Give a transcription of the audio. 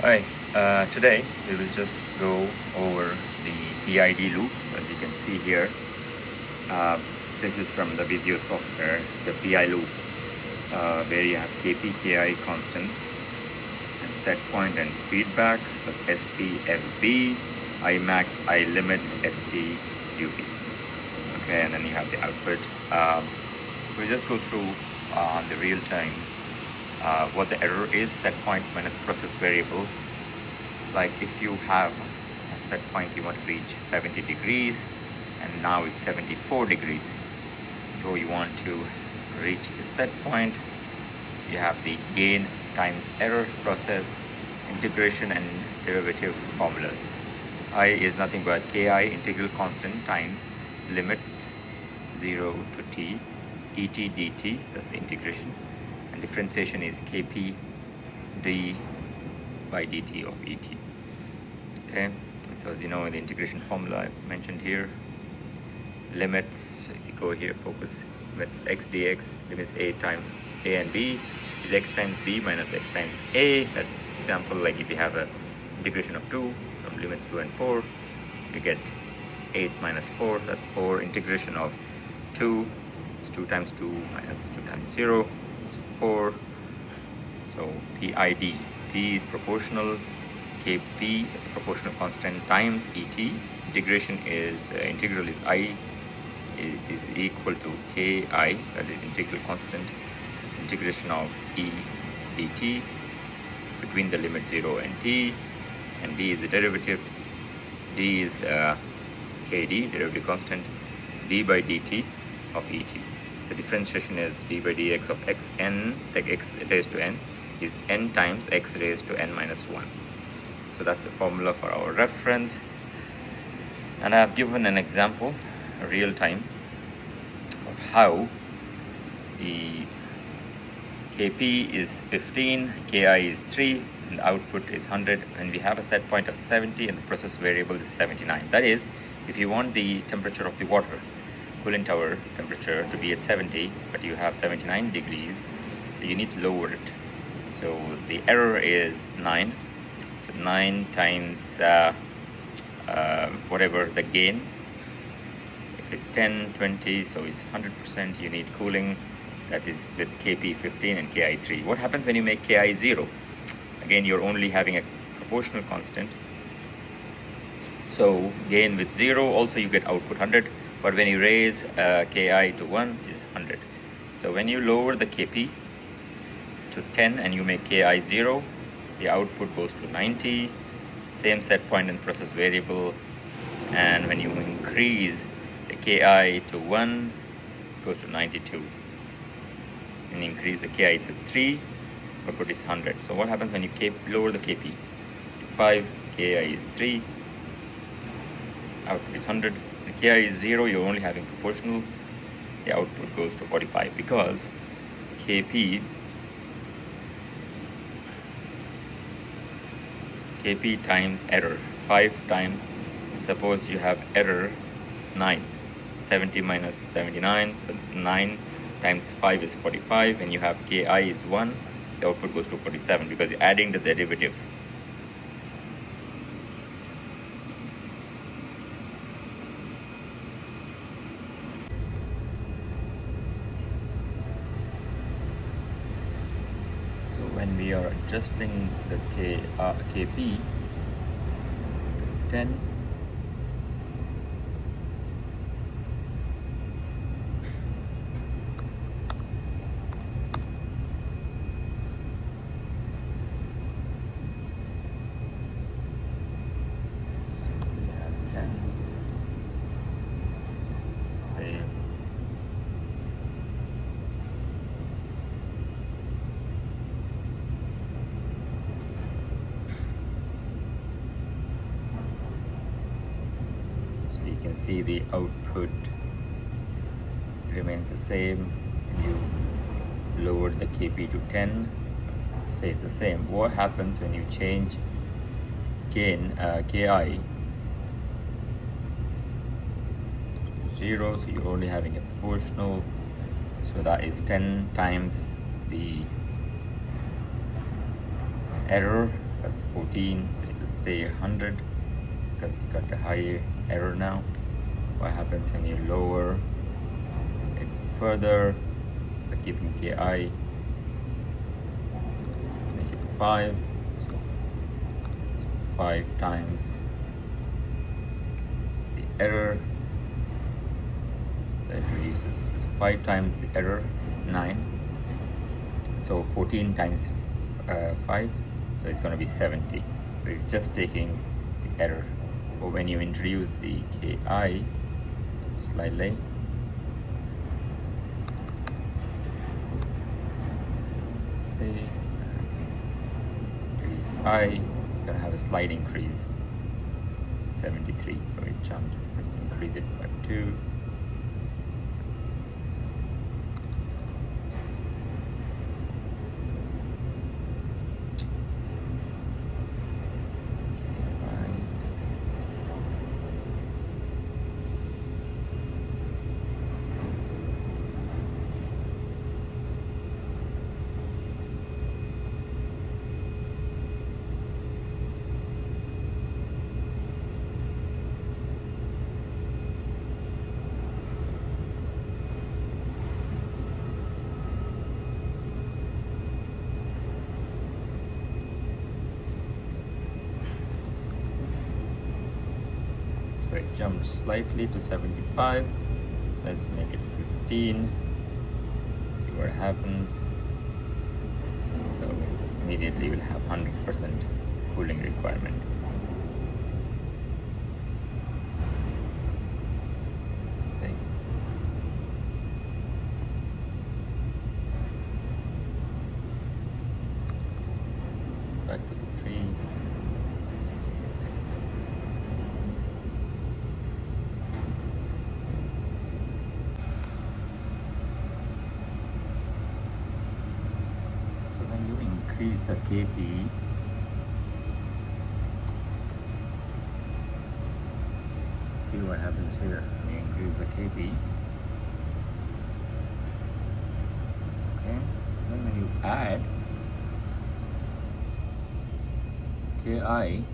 Alright, today we will just go over the PID loop. As you can see here, uh, this is from the Visio software, the PI loop, where you have KP, KI constants, and set point and feedback, plus SP, FB, Imax, I limit, ST, UB. Okay, and then you have the output. We'll just go through the real time what the error is, set point minus process variable. Like if you have a set point, you want to reach 70 degrees and now it's 74 degrees, so you want to reach the set point, you have the gain times error process, integration and derivative formulas. I is nothing but ki integral constant times limits 0 to t et dt, that's the integration, and differentiation is kp d by dt of et. Okay, so as you know, in the integration formula I've mentioned here, limits, if you go here, focus, limits x dx, limits a times a and b is x times b minus x times a. That's example, like if you have a integration of 2 from limits 2 and 4, you get 8 minus 4, that's 4. Integration of 2 is 2 times 2 minus 2 times 0 is 4. So PID, P is proportional, Kp is proportional constant times Et. Integration is integral is I is equal to Ki, that is integral constant, integration of E dt between the limit 0 and t, and d is the derivative, d is kd, derivative constant, d by dt of et. The differentiation is d by dx of xn, take x raised to n, is n times x raised to n minus 1. So that's the formula for our reference, and I have given an example, real time, of how the Kp is 15, Ki is 3, and the output is 100, and we have a set point of 70 and the process variable is 79. That is, if you want the temperature of the water, cooling tower temperature, to be at 70, but you have 79 degrees, so you need to lower it. So the error is 9, so 9 times whatever the gain. If it's 10, 20, so it's 100%, you need cooling, that is with Kp 15 and Ki 3. What happens when you make Ki 0? Again, you're only having a proportional constant, so gain with 0, also you get output 100, but when you raise Ki to 1 is 100. So when you lower the Kp to 10 and you make Ki 0, the output goes to 90, same set point and process variable, and when you increase the Ki to 1, it goes to 92, and increase the Ki to 3, output is 100. So what happens when you lower the Kp to 5, Ki is 3, output is 100. The Ki is 0, you're only having proportional, the output goes to 45, because Kp times error, 5 times, suppose you have error 9, 70 minus 79, so 9 times 5 is 45, and you have Ki is 1, the output goes to 47 because you're adding the derivative. So when we are adjusting the Kp 10, save. So you can see the output remains the same. You lowered the Kp to 10, stays the same. What happens when you change gain Ki 0, so you're only having a proportional, so that is 10 times the error plus 14, so it will stay 100 because you got a high error now. What happens when you lower it further by keeping ki? Let's make it 5, so 5 times the error, so it reduces. So 5 times the error, 9, so 14 times 5, so it's going to be 70. So it's just taking the error. But when you introduce the ki slightly, let's say I, you're going to have a slight increase, 73, so it jumped. Let's increase it by 2. So it jumped slightly to 75. Let's make it 15. See what happens. So immediately we'll have 100% cooling requirement. See. Back to the 3. Increase the KP, see what happens here. We increase the KP, okay, then when you add KI,